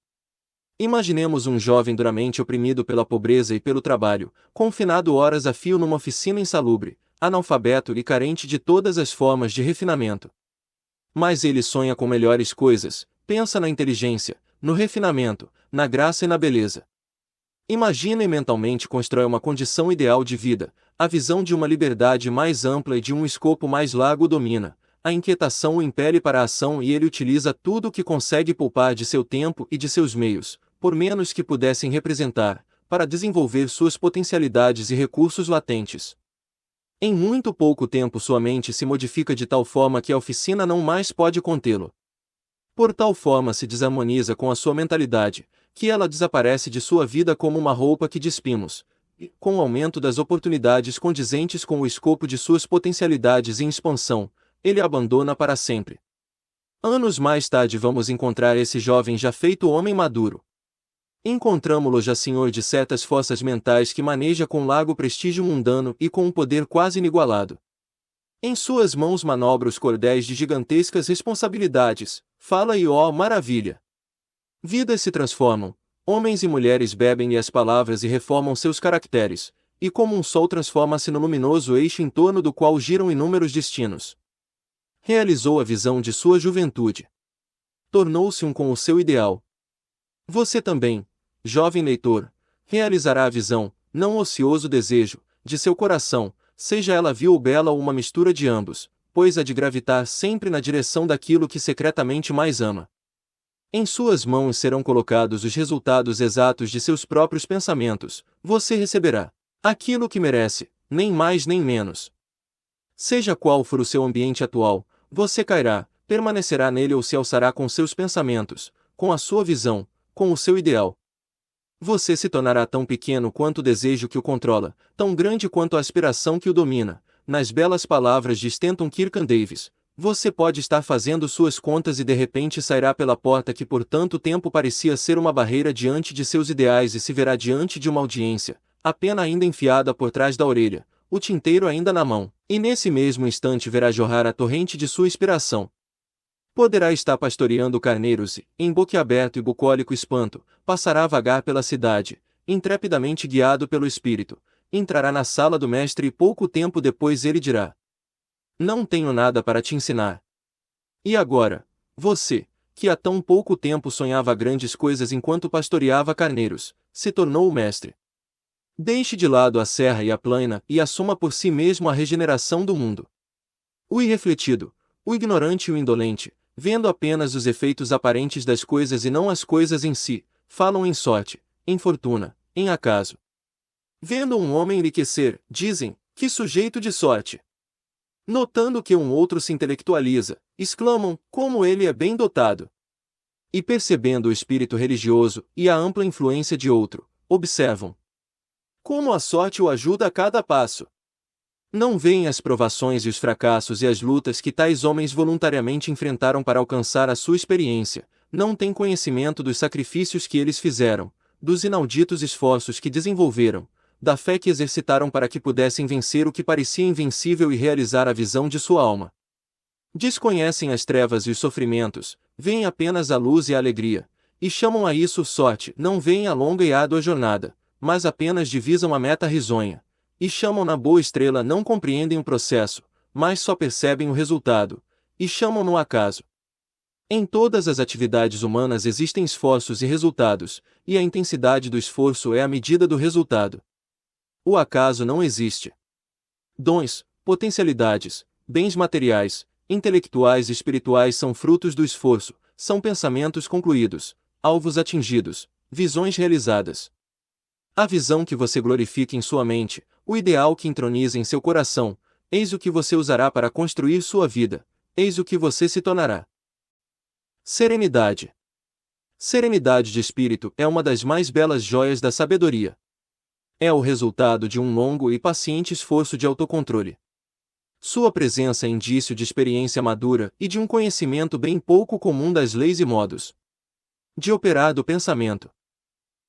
Imaginemos um jovem duramente oprimido pela pobreza e pelo trabalho, confinado horas a fio numa oficina insalubre, analfabeto e carente de todas as formas de refinamento. Mas ele sonha com melhores coisas, pensa na inteligência, no refinamento, na graça e na beleza. Imagina e mentalmente constrói uma condição ideal de vida, a visão de uma liberdade mais ampla e de um escopo mais largo o domina, a inquietação o impele para a ação e ele utiliza tudo o que consegue poupar de seu tempo e de seus meios, por menos que pudessem representar, para desenvolver suas potencialidades e recursos latentes. Em muito pouco tempo sua mente se modifica de tal forma que a oficina não mais pode contê-lo. Por tal forma se desarmoniza com a sua mentalidade, que ela desaparece de sua vida como uma roupa que despimos, e, com o aumento das oportunidades condizentes com o escopo de suas potencialidades em expansão, ele a abandona para sempre. Anos mais tarde vamos encontrar esse jovem já feito homem maduro. Encontramo-lo já senhor de certas forças mentais que maneja com largo prestígio mundano e com um poder quase inigualado. Em suas mãos manobra os cordéis de gigantescas responsabilidades, fala e ó maravilha! Vidas se transformam, homens e mulheres bebem-lhe as palavras e reformam seus caracteres, e como um sol transforma-se no luminoso eixo em torno do qual giram inúmeros destinos. Realizou a visão de sua juventude. Tornou-se um com o seu ideal. Você também, jovem leitor, realizará a visão, não o ocioso desejo, de seu coração, seja ela vil ou bela ou uma mistura de ambos, pois há de gravitar sempre na direção daquilo que secretamente mais ama. Em suas mãos serão colocados os resultados exatos de seus próprios pensamentos, você receberá aquilo que merece, nem mais nem menos. Seja qual for o seu ambiente atual, você cairá, permanecerá nele ou se alçará com seus pensamentos, com a sua visão, com o seu ideal. Você se tornará tão pequeno quanto o desejo que o controla, tão grande quanto a aspiração que o domina. Nas belas palavras de Stanton Kirkan Davis, você pode estar fazendo suas contas e de repente sairá pela porta que por tanto tempo parecia ser uma barreira diante de seus ideais e se verá diante de uma audiência, a pena ainda enfiada por trás da orelha, o tinteiro ainda na mão, e nesse mesmo instante verá jorrar a torrente de sua inspiração. Poderá estar pastoreando carneiros e, em boquiaberto e bucólico espanto, passará a vagar pela cidade, intrepidamente guiado pelo espírito, entrará na sala do mestre e pouco tempo depois ele dirá: não tenho nada para te ensinar. E agora, você, que há tão pouco tempo sonhava grandes coisas enquanto pastoreava carneiros, se tornou o mestre. Deixe de lado a serra e a plaina e assuma por si mesmo a regeneração do mundo. O irrefletido, o ignorante e o indolente, vendo apenas os efeitos aparentes das coisas e não as coisas em si, falam em sorte, em fortuna, em acaso. Vendo um homem enriquecer, dizem, que sujeito de sorte. Notando que um outro se intelectualiza, exclamam, como ele é bem dotado. E percebendo o espírito religioso e a ampla influência de outro, observam como a sorte o ajuda a cada passo. Não veem as provações e os fracassos e as lutas que tais homens voluntariamente enfrentaram para alcançar a sua experiência, não têm conhecimento dos sacrifícios que eles fizeram, dos inauditos esforços que desenvolveram, da fé que exercitaram para que pudessem vencer o que parecia invencível e realizar a visão de sua alma. Desconhecem as trevas e os sofrimentos, veem apenas a luz e a alegria, e chamam a isso sorte, não veem a longa e árdua jornada, mas apenas divisam a meta risonha. E chamam-na boa estrela, não compreendem o processo, mas só percebem o resultado, e chamam-no acaso. Em todas as atividades humanas existem esforços e resultados, e a intensidade do esforço é a medida do resultado. O acaso não existe. Dons, potencialidades, bens materiais, intelectuais e espirituais são frutos do esforço, são pensamentos concluídos, alvos atingidos, visões realizadas. A visão que você glorifica em sua mente, o ideal que entroniza em seu coração, eis o que você usará para construir sua vida, eis o que você se tornará. Serenidade. Serenidade de espírito é uma das mais belas joias da sabedoria. É o resultado de um longo e paciente esforço de autocontrole. Sua presença é indício de experiência madura e de um conhecimento bem pouco comum das leis e modos de operar do pensamento.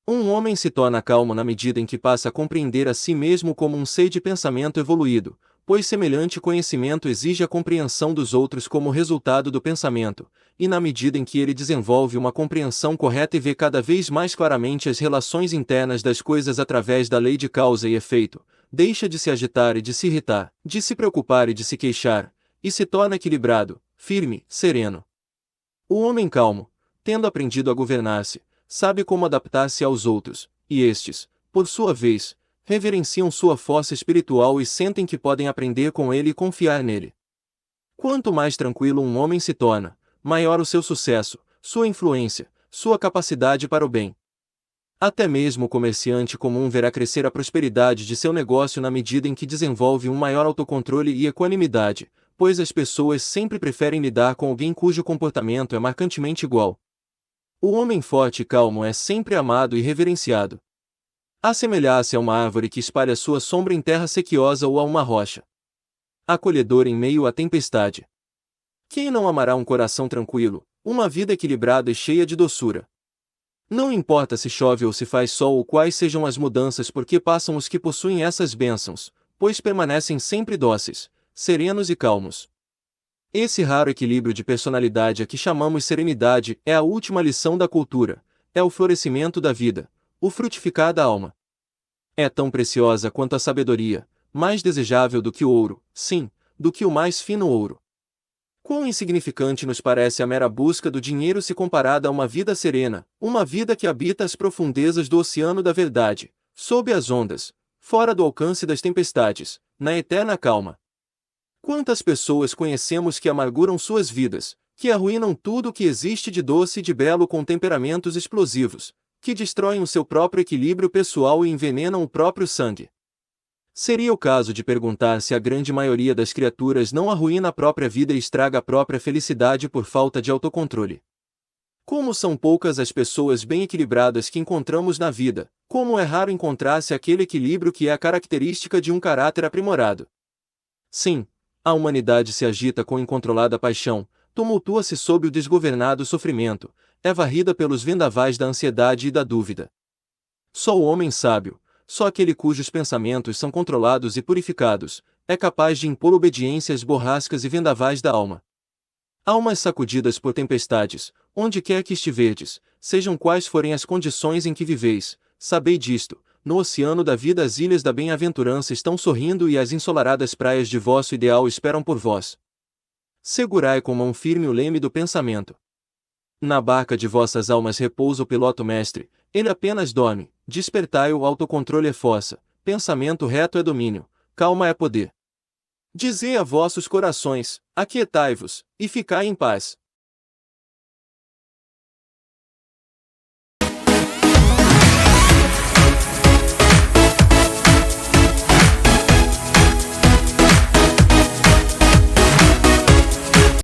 Um homem se torna calmo na medida em que passa a compreender a si mesmo como um ser de pensamento evoluído, pois semelhante conhecimento exige a compreensão dos outros como resultado do pensamento, e na medida em que ele desenvolve uma compreensão correta e vê cada vez mais claramente as relações internas das coisas através da lei de causa e efeito, deixa de se agitar e de se irritar, de se preocupar e de se queixar, e se torna equilibrado, firme, sereno. O homem calmo, tendo aprendido a governar-se, sabe como adaptar-se aos outros, e estes, por sua vez, reverenciam sua força espiritual e sentem que podem aprender com ele e confiar nele. Quanto mais tranquilo um homem se torna, maior o seu sucesso, sua influência, sua capacidade para o bem. Até mesmo o comerciante comum verá crescer a prosperidade de seu negócio na medida em que desenvolve um maior autocontrole e equanimidade, pois as pessoas sempre preferem lidar com alguém cujo comportamento é marcantemente igual. O homem forte e calmo é sempre amado e reverenciado. Assemelhar-se a uma árvore que espalha sua sombra em terra sequiosa ou a uma rocha acolhedor em meio à tempestade. Quem não amará um coração tranquilo, uma vida equilibrada e cheia de doçura? Não importa se chove ou se faz sol ou quais sejam as mudanças, porque passam os que possuem essas bênçãos, pois permanecem sempre dóceis, serenos e calmos. Esse raro equilíbrio de personalidade a que chamamos serenidade é a última lição da cultura, é o florescimento da vida, o frutificar da alma. É tão preciosa quanto a sabedoria, mais desejável do que o ouro, sim, do que o mais fino ouro. Quão insignificante nos parece a mera busca do dinheiro se comparada a uma vida serena, uma vida que habita as profundezas do oceano da verdade, sob as ondas, fora do alcance das tempestades, na eterna calma. Quantas pessoas conhecemos que amarguram suas vidas, que arruinam tudo o que existe de doce e de belo com temperamentos explosivos, que destroem o seu próprio equilíbrio pessoal e envenenam o próprio sangue? Seria o caso de perguntar se a grande maioria das criaturas não arruína a própria vida e estraga a própria felicidade por falta de autocontrole. Como são poucas as pessoas bem equilibradas que encontramos na vida, como é raro encontrar-se aquele equilíbrio que é a característica de um caráter aprimorado. Sim, a humanidade se agita com incontrolada paixão, tumultua-se sob o desgovernado sofrimento, é varrida pelos vendavais da ansiedade e da dúvida. Só o homem sábio, só aquele cujos pensamentos são controlados e purificados, é capaz de impor obediência às borrascas e vendavais da alma. Almas sacudidas por tempestades, onde quer que estiverdes, sejam quais forem as condições em que viveis, sabei disto: no oceano da vida as ilhas da bem-aventurança estão sorrindo e as ensolaradas praias de vosso ideal esperam por vós. Segurai com mão firme o leme do pensamento. Na barca de vossas almas repousa o piloto mestre, ele apenas dorme, despertai o autocontrole é força, pensamento reto é domínio, calma é poder. Dizei a vossos corações, aquietai-vos, e ficai em paz.